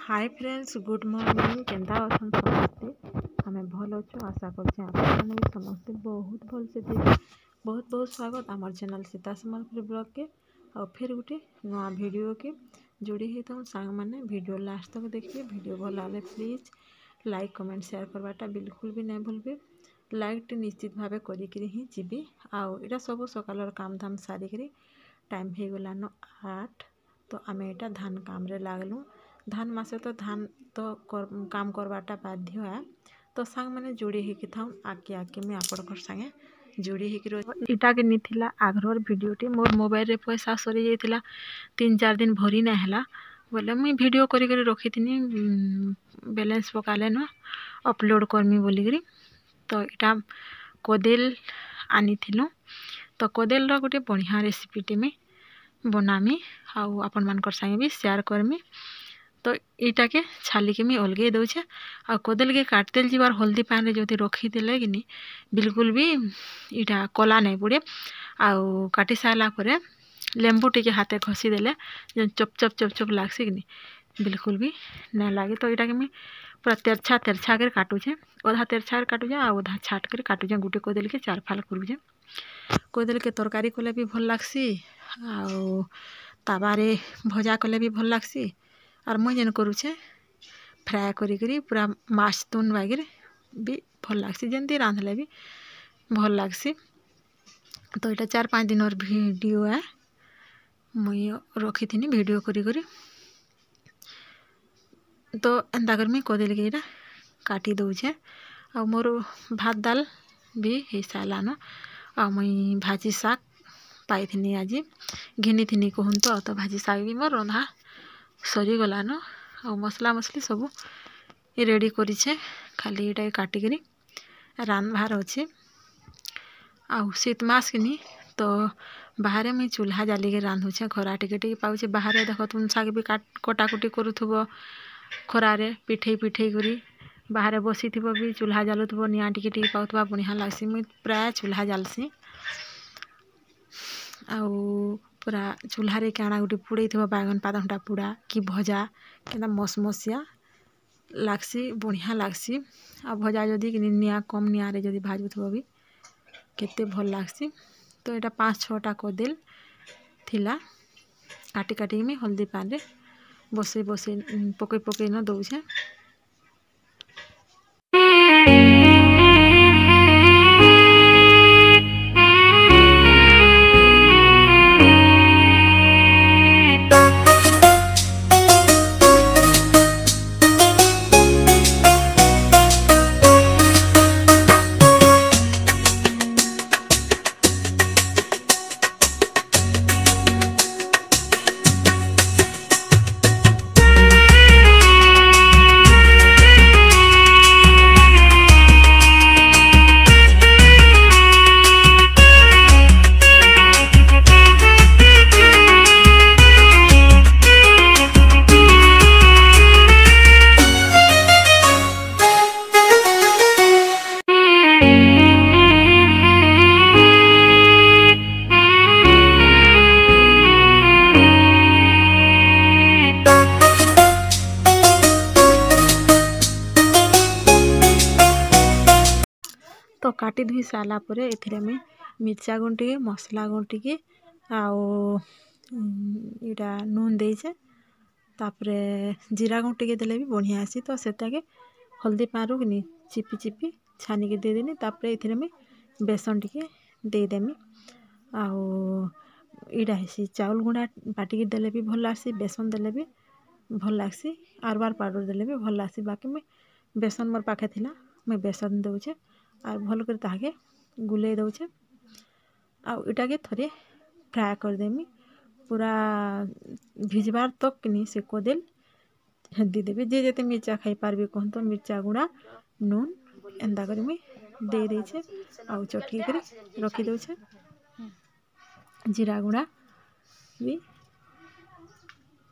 Hi friends good morning केंदा अछन समस्ते आमे भल अच्छु आशा करछे आपन भी समस्ते बहुत भल से थे। बहुत बहुत स्वागत आमर चैनल सीता सम्बलपुर ब्लॉग के और फिर गोटे नया वीडियो के जोड़ी होता सांग मैंने वीडियो लास्ट तक देखिए। वीडियो भल लगे प्लीज लाइक कमेंट शेयर करवाटा बिल्कुल भी नहीं भूलबे। लाइक टे निश्चित भाव करी ही जीवी आउ इटा सब सकाल काम धाम सारिक टाइम हो गलान 8 तो आम यहाँ धान काम रे लागलु। धान मासे तो धान तो काम करवाटा बाध्य है तो सांग मैंने जोड़ी होकी था आगे आगे मुझे आपण संगे जोड़ी होकर इटा के नहीं थिला आग्रहर वीडियोटी मोर मोबाइल रे पैसा सरी जाइथिला 3-4 दिन भरी ना हैला बोले मुई वीडियो करी करी रखी थी बैलेंस पकाले न अपलोड करमी बोलिकी। तो इटा कोदेल आनी थिलु तो कोदेल रो गोटे बढ़िया रेसिपीटी में बनामी आउ आपण मानकर संगे भी शेयर करमी। तो इटा के छाली के मी अलगे दौचे आ कोदेल के काटतेल जीवार हल्दी पान जो रखी देले कि बिल्कुल भी इटा कला नहीं पड़े आउ काटी सारा पर लेंबू टे हाथे घसी देले जो चप चप चप चप लागसी कि बिल्कुल भी नहीं लगे। तो इटा के मी पूरा तेरछा तेरछा कर काटुचे अधा तेरछा काटुचे आधा छाट कर काटुचे गुटे कोदेल के 4 फाल करुचे। कोदेल के तरकारी कले भी भल लागसी आउ ताबारे भजा कले भी भल लागसी और मुझे जेन करुचे फ्राए करी पूरा माछ तुन वगैरह भी भल लागसी जंती रांधले भी भल लागसी। तो इटा 4-5 दिन और वीडियो है मुई रखी थी वीडियो करी तो एंता कर मुई कोदेल के इटा काटी दौचे आ मोर भात दाल भी हो सारान आ मुई भाजी शाग पाई थी आज घिनी थी कहूँ तो भाजी शाग भी मोर रंधा सरी गलान आ मसला मसली सब रेडी करिछे खाली एटा काटिकी रांधबार अच्छे। आउ शीत मास कि तो बाहर मुझे चूल्हा जालिके रांधुचे खरा टिके पाऊे बाहर देख तुम शाग भी कटाकुटी करूथुब खरारे पिठे पिठे करी बाहर बसी थी भी चूल्हा जालुथुब निआ टिके पाऊथुबा बढ़िया लागसी। मुझे प्राय चूल्हा जालसी आउ पूरा चूल्हा रे काଣା गोटे पुड़े थी बैगन पातटा पुड़ा कि भजा के मसमसिया लागसी बढ़िया लागसी आ भजा जदि निआ कम निआ रे जदि भाजुथुब भी केते भल लागसी। तो यहाँ 5-6टा कोदेल थिला काटी काटी में हल्दी पान रे बसे बसे पकई न दौचे। तो काटी धुई सारा पर एथिरे में मिर्चा गुंटी मसला गुंटी की आउ इटा नून देचे तापरे जीरा गुंटी के देले भी बढ़िया आसी। तो सेटा के हल्दी पारू कि चिपी चिपी छानी के दे देनी तापरे एथिरे में बेसन टिके दे देमी आउ इटा हेसी चाउल गुंडा बाटी के देले भी भल लागसी बेसन देले भी भल लागसी आरबार पाउडर देले भी भल लागसी। बाकी मैं बेसन मोर पाखे थिला मैं बेसन दौचे और भल कर ताके गुले दौचे आउ इटा के थोड़े फ्राए कर देमी पूरा भिजबार तक कि से कोदेल हेदी देवी जे जेते मिर्चा खाई पारबे कहूँ तो मिर्चा गुड़ा नून एंदा कर मुई दे देछे आउ चटकी कर रखी दौचे जीरा गुड़ा भी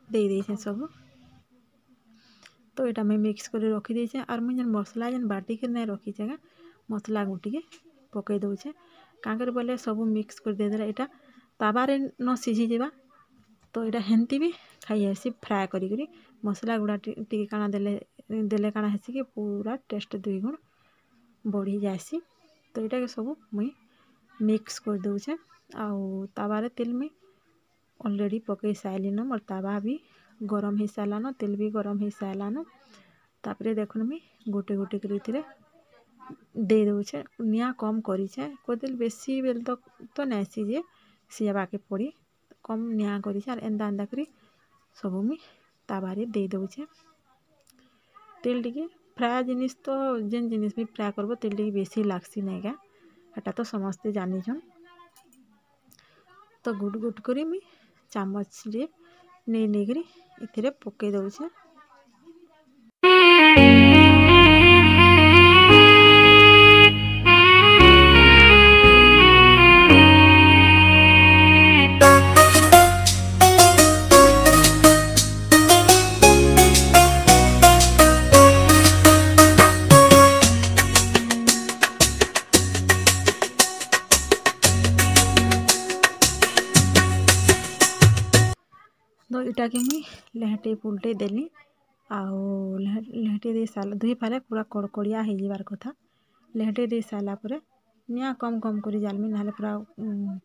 दे देछे सब। तो यहाँ मैं मिक्स कर रखी देछे और मुझे मसला जेन बाटी के नहीं रखी छे मसला गुटी के पकई दौचे काकर बोले सब मिक्स कर दे देला यहाँ ताबारे न सिझी जावा तो यहाँ हेन्ती भी खाई आसी फ्राए करी मसला गुड़ा टी काना देले काना हेसी कि पूरा टेस्ट 2 गुण बढ़ी जासी। तो यहाँ के सब मुई मिक्स कर दूचे आउ तावारे तेल में ऑलरेडी पकई साइलिन मोर तावा भी गरम हो सारान तेल भी गरम हो सारान। तापरे देखुन मुई गोटे गोटे कर दे दूचे निया कम करीचे कदिल बेसी बेल तो नहीं सीझे सीझाबा के पड़ी कम निया करीचे आर एंदा एंदा करी सब मुई तावारे दे दूचे। तेल टिके फ्राए जिनिस तो जेन जिनिस भी फ्राए करबो तेल टिके बेसी लागसी नहीं क्या एटा तो समस्ते जानिछन। तो गुट गुट करी मुई चामच रे नहीं करी इथिरे पकई दउचे। तो इटा के मुई लेहटे पुलटे देली आउ लेहटे दे सारा दुई फाले पूरा कड़कड़िया हो जाबार कथा। लेहटे दे सारा पर निया कम कम करी जालमी ना पूरा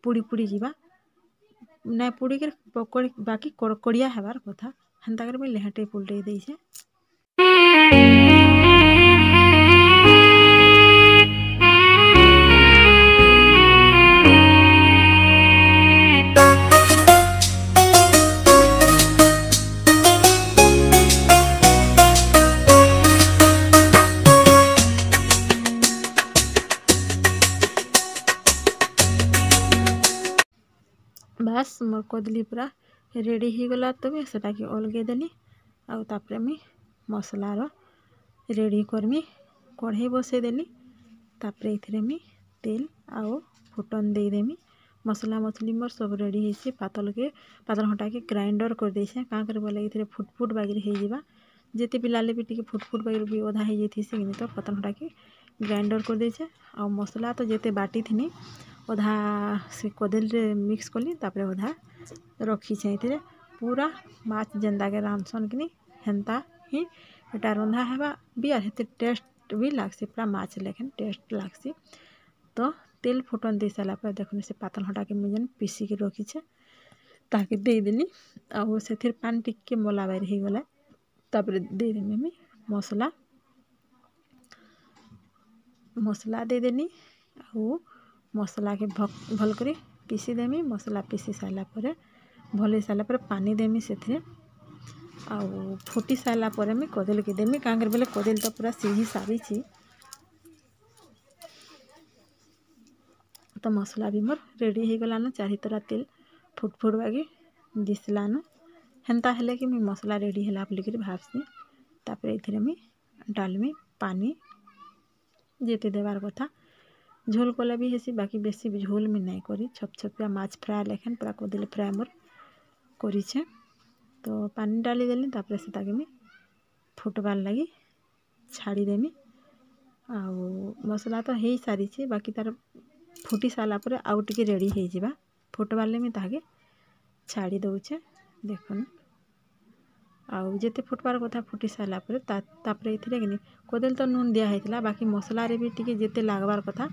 पुड़ी पुड़ी जीवा नहीं पुड़ी के पकड़ी बाकी कड़कड़िया हेबार कथा हेन्ता कर मुई लेहटे पुलटे देइछे। बस मोर कदली पूरा रेडी हो गला तो भी सेटा के अलगे देली आउ तापरे मुई मसलार रेडी करमी कढ़ई बसई देली तापरे इथिरे मुई तेल आउ फुटन दे देमी मसला मछली मोर सब रेडी होइसे पातल हटा के ग्राइंडर कर देइसे का करे बोले इथिरे फुटफुट बागिर हो जाबा जेते पिलाले भी टिके फुटफुट बागिर भी ओधा हो जाइथिसे कि तो पातल हटा के ग्राइंडर कर देइसे आउ मसला तो जेते बाटी थिनी ओधा से कदेल रे मिक्स कली तापरे ओधा रखी इथिरे पूरा माछ जेंदा के रांधसन कि हेन्ता ही एटा रंधा हेबा भी आर हेते टेस्ट भी लागसी पूरा माछ लेखन टेस्ट लागसी। तो तेल फुटन दे सारा पर देखुन से पातल हटा के मुझे पीसी के रखी ताकि दे देली आउ से पानी टिके मला बाहर हो गला तापरे दे देमी मैं मसला दे देनी आउ मसला के भल कर पीसी देमी मसला पीसी सारा पर भल सारा पर पानी देमी से आउ फुटी सारा पर मैं कदेल के देमी कांगर बेले कदेल तो पूरा सीझी सारी तो मसला भी मोर रेडी हो गलान चारि तरह तेल फुटफुट बागी दिसलान हेन्ता हेले कि मैं मसला रेडी है बोलिक भाबसी। तापरे इथिरे मुई डालमी पानी जेते देवार कथा झोल कले भी हेसी बाकी बेसी झोल में नहीं करी छप छपिया माछ फ्राए लेखन पूरा कदेल फ्राए मोर करीछे। तो पानी डाली देली तापरे से ताके मुई फुटबार लगी छाड़ी देमी आउ मसला तो हो सारी बाकी तार फुटी सारा पर आउ टिके रेडी हो जाबा फुटबार मुई ताके छाड़ी दउचे देखुन आउ जेते फुटबार कथा फुटी सारा पर तापरे इथिरे कि कदेल तो नून दिया होइतला बाकी मसला रे भी टिके जेते लागबार कथा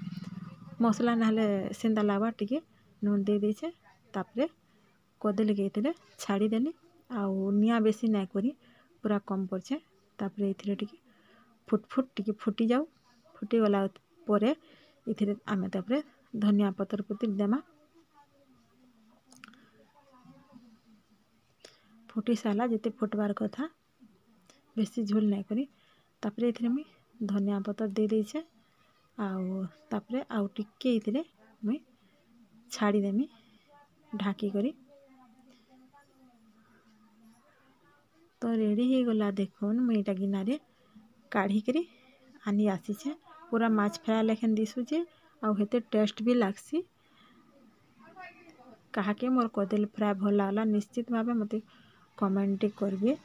मसला नाले सेंदा लागबा टिके नून दे देइछे तापरे कदेल के इथिरे छाड़ी देली आउ निया बेसी नहीं करी पूरा कम करछे तापरे इथिरे टिके फुटफुट टिके फुटी जाऊ फुटी गला परे इथिरे आमे तापरे धनिया पतर पुतिर देमा फुटी सारा जेते फुटबार कथा बेसी झोल नहीं करी तापरे इथिरे मुई धनिया पतर दे देइछे आउ तापरे आउ टिके इथिरे मुई छाड़ी देमी ढाकी करी। तो रेडी हो गला देखुन मुई एटा गिनारे काढ़ी करी आनी आसीछे पूरा माछ फ्राए लेखन दिसुचे आउ हेते टेस्ट भी लागसी। कहा के मोर कदेल फ्राए भल लागला निश्चित भावे मते कमेंट करबे।